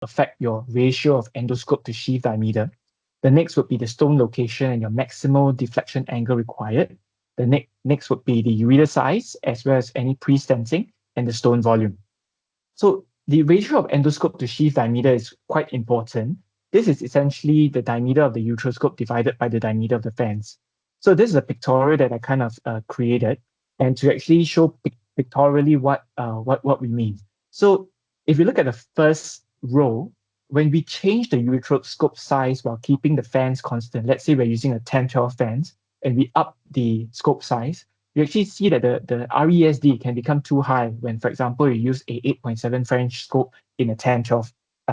affect your ratio of endoscope to sheath diameter. The next would be the stone location and your maximal deflection angle required. The next would be the ureter size, as well as any pre-stenting and the stone volume. So the ratio of endoscope to sheath diameter is quite important. This is essentially the diameter of the uteroscope divided by the diameter of the fans. So this is a pictorial that I kind of created, and to actually show pictorially what we mean. So if you look at the first row, when we change the uteroscope size while keeping the fans constant, let's say we're using a 10-12 fans, and we up the scope size, you actually see that the RESD can become too high when, for example, you use a 8.7 French scope in a 10-12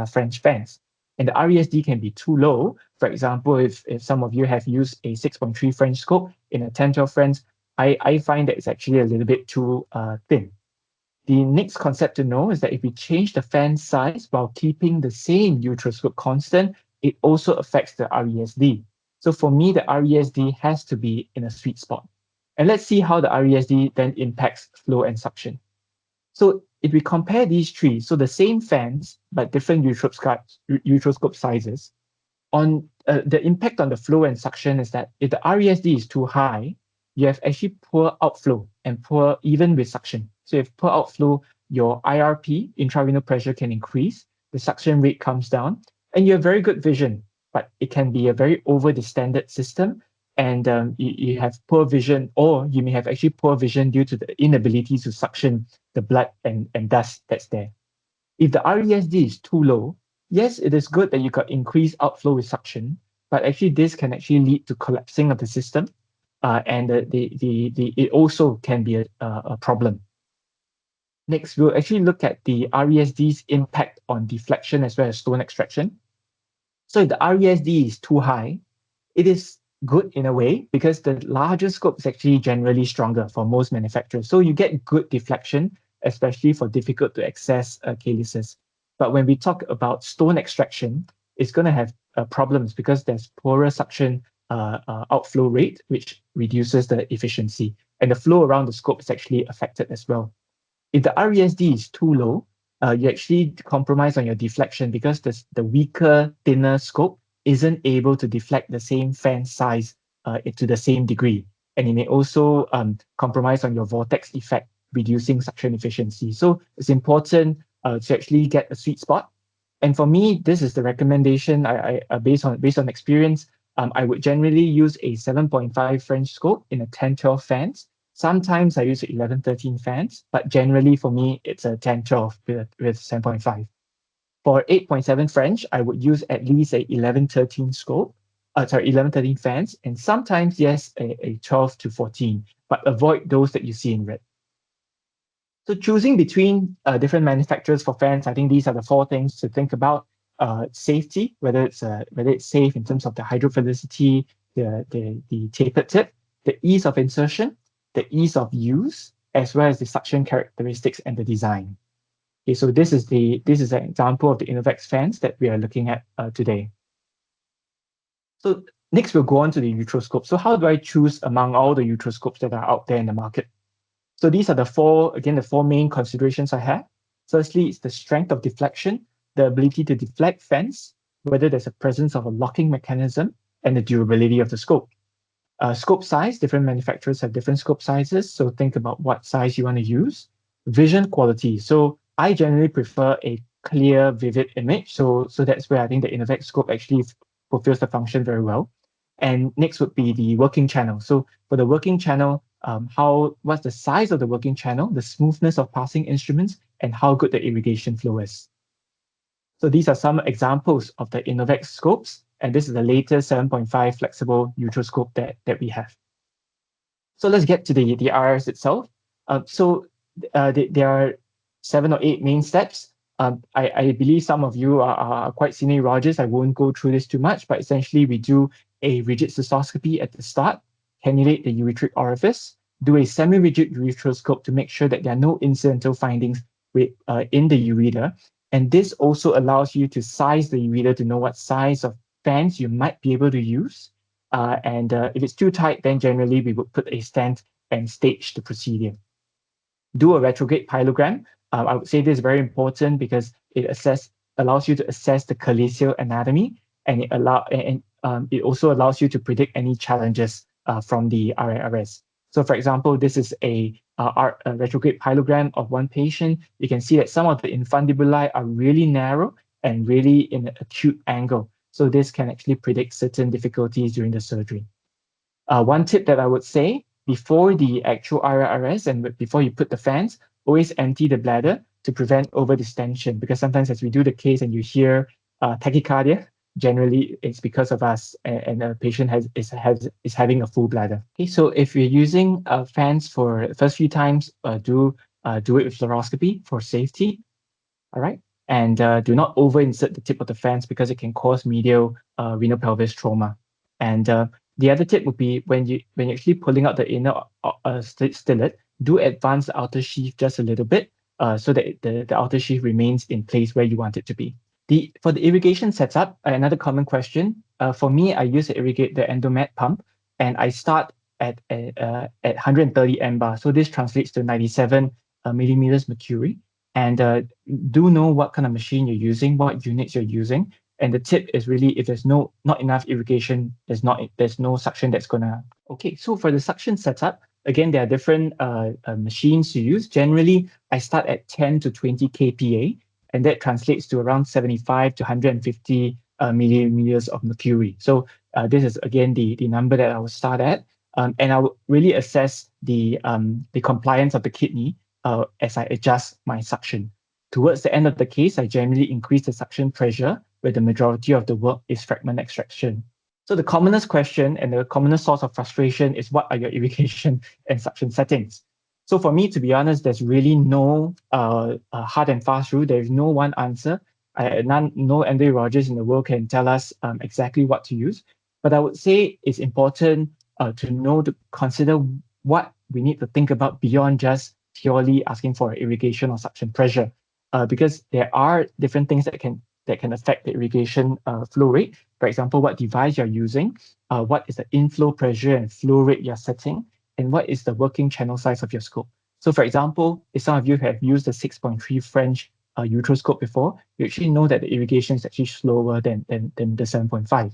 French fans. And the RESD can be too low. For example, if some of you have used a 6.3 French scope in a 10-12 French, I find that it's actually a little bit too thin. The next concept to know is that if we change the fan size while keeping the same uteroscope constant, it also affects the RESD. So for me, the RESD has to be in a sweet spot. And let's see how the RESD then impacts flow and suction. So if we compare these three, so the same fans, but different uteroscope sizes, on the impact on the flow and suction is that if the RESD is too high, you have actually poor outflow and poor even with suction. So if poor outflow, your IRP, intrarenal pressure, can increase, the suction rate comes down, and you have very good vision, but it can be a very over-distended system, and you have poor vision, or you may have actually poor vision due to the inability to suction the blood and dust that's there. If the RESD is too low, yes, it is good that you got increased outflow with suction, but actually this can actually lead to collapsing of the system, and it also can be a problem. Next, we'll actually look at the RESD's impact on deflection as well as stone extraction. So if the RESD is too high, it is good in a way because the larger scope is actually generally stronger for most manufacturers. So you get good deflection, especially for difficult to access calyces. But when we talk about stone extraction, it's going to have problems because there's poorer suction outflow rate, which reduces the efficiency. And the flow around the scope is actually affected as well. If the RESD is too low, you actually compromise on your deflection because the weaker, thinner scope isn't able to deflect the same fan size to the same degree. And it may also compromise on your vortex effect, reducing suction efficiency. So it's important to actually get a sweet spot. And for me, this is the recommendation I based on experience. I would generally use a 7.5 French scope in a 10-12 fans. Sometimes I use 11-13 fans, but generally for me, it's a 10-12 with 7.5. For 8.7 French, I would use at least a 11-13 scope, 11-13 fans, and sometimes, yes, a 12-14, but avoid those that you see in red. So choosing between different manufacturers for fans, I think these are the four things to think about. Safety, whether it's safe in terms of the hydrophilicity, the tapered tip, the ease of insertion, the ease of use, as well as the suction characteristics and the design. Okay, so this is an example of the Innovex fans that we are looking at today. So next we'll go on to the uteroscope. So how do I choose among all the uteroscopes that are out there in the market? So these are the four main considerations I have. Firstly, it's the strength of deflection, the ability to deflect fans, whether there's a presence of a locking mechanism, and the durability of the scope. Scope size, different manufacturers have different scope sizes, so think about what size you want to use. Vision quality, so I generally prefer a clear, vivid image, so that's where I think the Innovex scope actually fulfills the function very well. And next would be the working channel. So for the working channel, what's the size of the working channel, the smoothness of passing instruments, and how good the irrigation flow is. So these are some examples of the Innovex scopes, and this is the latest 7.5 flexible uteroscope that we have. So let's get to the RIRS itself. There are 7 or 8 main steps. I believe some of you are quite senior Rogers. I won't go through this too much, but essentially we do a rigid cystoscopy at the start, cannulate the ureteric orifice, do a semi-rigid ureteroscope to make sure that there are no incidental findings in the ureter. And this also allows you to size the ureter to know what size of fans you might be able to use. And if it's too tight, then generally we would put a stent and stage the procedure. Do a retrograde pyelogram. I would say this is very important because it assesses allows you to assess the calaceal anatomy, and it also allows you to predict any challenges from the RIRS. So, for example, this is a retrograde pyelogram of one patient. You can see that some of the infundibuli are really narrow and really in an acute angle. So this can actually predict certain difficulties during the surgery. One tip that I would say before the actual RIRS and before you put the fans, always empty the bladder to prevent over distension, because sometimes as we do the case and you hear tachycardia, generally it's because of us and the patient is having a full bladder. Okay, so if you're using fans for the first few times, do it with fluoroscopy for safety. All right. And do not over insert the tip of the fans because it can cause medial renal pelvis trauma. And the other tip would be when you're actually pulling out the inner stellate, do advance the outer sheath just a little bit so that the outer sheath remains in place where you want it to be. For the irrigation setup, another common question. For me, I use the Endomet pump, and I start at 130 mbar. So this translates to 97 millimeters mercury. And do know what kind of machine you're using, what units you're using. And the tip is really, if there's not enough irrigation, there's no suction that's gonna. Okay, so for the suction setup, again, there are different machines to use. Generally, I start at 10 to 20 kPa, and that translates to around 75 to 150 millimeters of mercury. So this is again the number that I will start at, and I will really assess the compliance of the kidney as I adjust my suction. Towards the end of the case, I generally increase the suction pressure where the majority of the work is fragment extraction. So the commonest question and the commonest source of frustration is, what are your irrigation and suction settings? So for me, to be honest, there's really no hard and fast rule. There's no one answer. No endourologist in the world can tell us exactly what to use. But I would say it's important to consider what we need to think about beyond just purely asking for irrigation or suction pressure, because there are different things that can affect the irrigation flow rate. For example, what device you're using, what is the inflow pressure and flow rate you're setting, and what is the working channel size of your scope. So for example, if some of you have used the 6.3 French uteroscope before, you actually know that the irrigation is actually slower than the 7.5.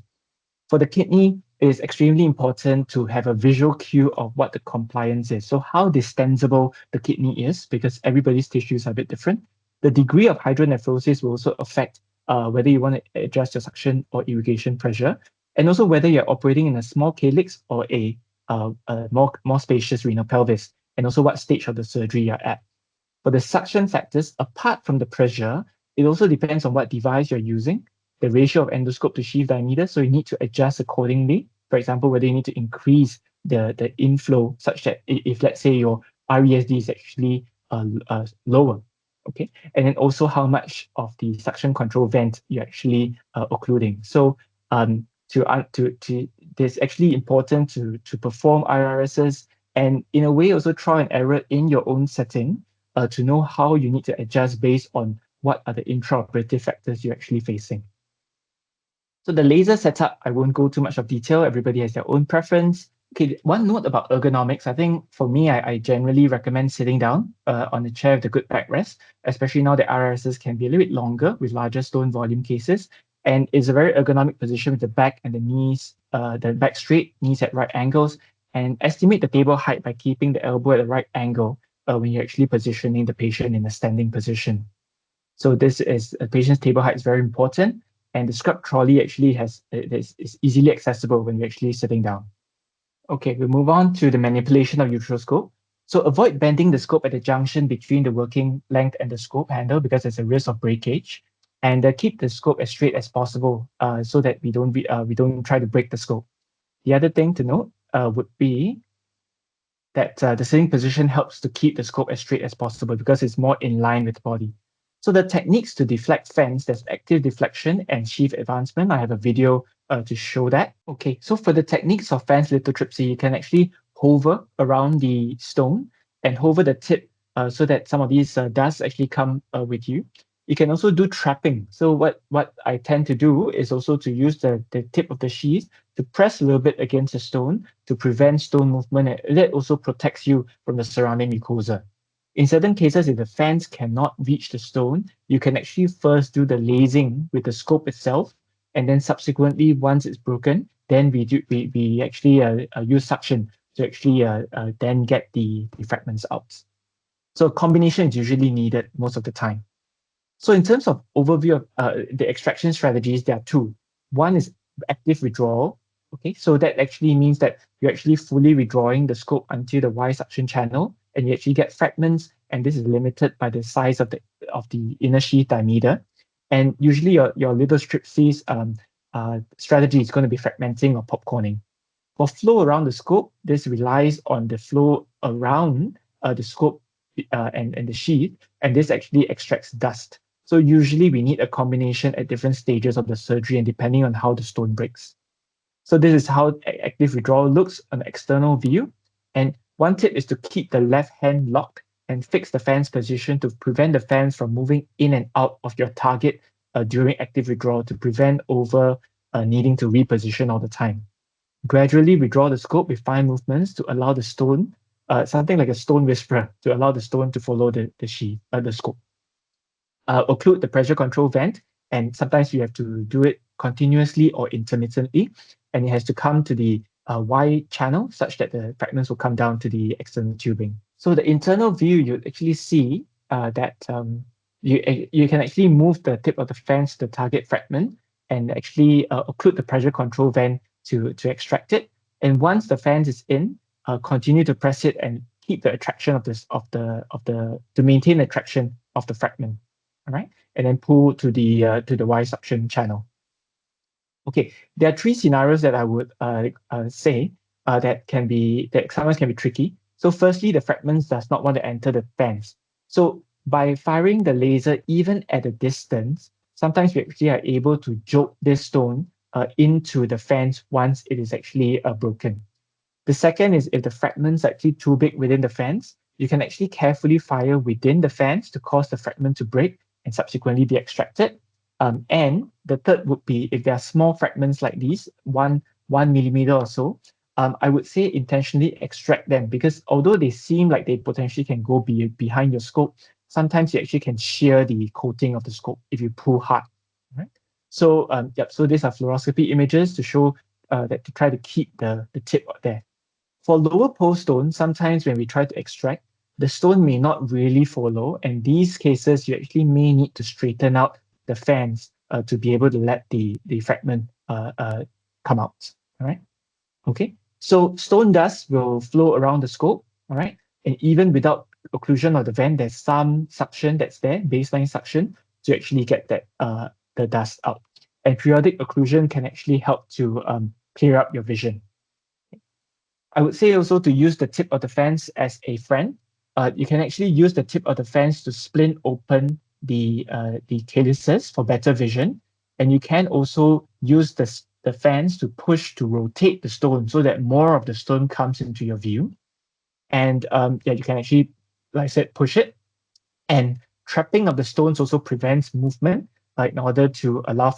For the kidney, it is extremely important to have a visual cue of what the compliance is. So how distensible the kidney is, because everybody's tissues are a bit different. The degree of hydronephrosis will also affect whether you want to adjust your suction or irrigation pressure, and also whether you're operating in a small calyx or a more spacious renal pelvis, and also what stage of the surgery you're at. For the suction factors, apart from the pressure, it also depends on what device you're using, the ratio of endoscope to sheath diameter, so you need to adjust accordingly. For example, whether you need to increase the inflow such that if let's say your RESD is actually lower, okay, and then also how much of the suction control vent you're actually occluding. So it's actually important to perform RRSs, and in a way also trial and error in your own setting to know how you need to adjust based on what are the intraoperative factors you're actually facing. So the laser setup, I won't go too much of detail. Everybody has their own preference. Okay, one note about ergonomics. I think for me, I generally recommend sitting down on a chair with a good backrest, especially now the RRSs can be a little bit longer with larger stone volume cases. And it's a very ergonomic position with the back and the knees, the back straight, knees at right angles, and estimate the table height by keeping the elbow at the right angle when you're actually positioning the patient in a standing position. So this is a patient's table height is very important. And the scrub trolley actually is easily accessible when you're actually sitting down. Okay, we'll move on to the manipulation of uteroscope. So avoid bending the scope at the junction between the working length and the scope handle because there's a risk of breakage. And keep the scope as straight as possible so that we don't try to break the scope. The other thing to note would be that the sitting position helps to keep the scope as straight as possible because it's more in line with the body. So the techniques to deflect fans, there's active deflection and sheath advancement. I have a video to show that. Okay, so for the techniques of fans lithotripsy, you can actually hover around the stone and hover the tip so that some of these dust actually come with you. You can also do trapping. So what I tend to do is also to use the tip of the sheath to press a little bit against the stone to prevent stone movement. And that also protects you from the surrounding mucosa. In certain cases, if the fans cannot reach the stone, you can actually first do the lasing with the scope itself, and then subsequently, once it's broken, then we actually use suction to actually then get the fragments out. So a combination is usually needed most of the time. So in terms of overview of the extraction strategies, there are two. One is active withdrawal. Okay, so that actually means that you're actually fully withdrawing the scope until the Y suction channel, and you actually get fragments, and this is limited by the size of the inner sheath diameter. And usually your little strip sheath strategy is going to be fragmenting or popcorning. For flow around the scope, this relies on the flow around the scope and the sheath, and this actually extracts dust. So usually we need a combination at different stages of the surgery and depending on how the stone breaks. So this is how active withdrawal looks on the external view. And one tip is to keep the left hand locked and fix the fan's position to prevent the fans from moving in and out of your target during active withdrawal to prevent over needing to reposition all the time. Gradually withdraw the scope with fine movements to allow the stone, something like a stone whisperer, to allow the stone to follow the sheath, the scope. Occlude the pressure control vent, and sometimes you have to do it continuously or intermittently, and it has to come to the Y channel such that the fragments will come down to the external tubing. So the internal view, you actually see that you can actually move the tip of the fans to the target fragment and actually occlude the pressure control vent to extract it. And once the fans is in, continue to press it and keep the attraction of to maintain the traction of the fragment. All right, and then pull to the Y suction channel. Okay, there are three scenarios that I would say that sometimes can be tricky. So firstly, the fragments does not want to enter the fans. So by firing the laser even at a distance, sometimes we actually are able to jolt this stone into the fans once it is actually broken. The second is if the fragments are actually too big within the fans, you can actually carefully fire within the fans to cause the fragment to break and subsequently be extracted. And the third would be if there are small fragments like these, one millimeter or so, I would say intentionally extract them because although they seem like they potentially can go behind your scope, sometimes you actually can shear the coating of the scope if you pull hard. Right? So so these are fluoroscopy images to show that to try to keep the tip there. For lower pole stones, sometimes when we try to extract, the stone may not really follow, and these cases you actually may need to straighten out the fans to be able to let the fragment come out. All right. Okay. So stone dust will flow around the scope. All right. And even without occlusion of the vent, there's some suction that's there, baseline suction, to actually get that the dust out. And periodic occlusion can actually help to clear up your vision. I would say also to use the tip of the fans as a friend. You can actually use the tip of the fans to splint open the calyces for better vision, and you can also use the fans to push to rotate the stone so that more of the stone comes into your view. And yeah, you can actually, like I said, push it. And trapping of the stones also prevents movement in order to allow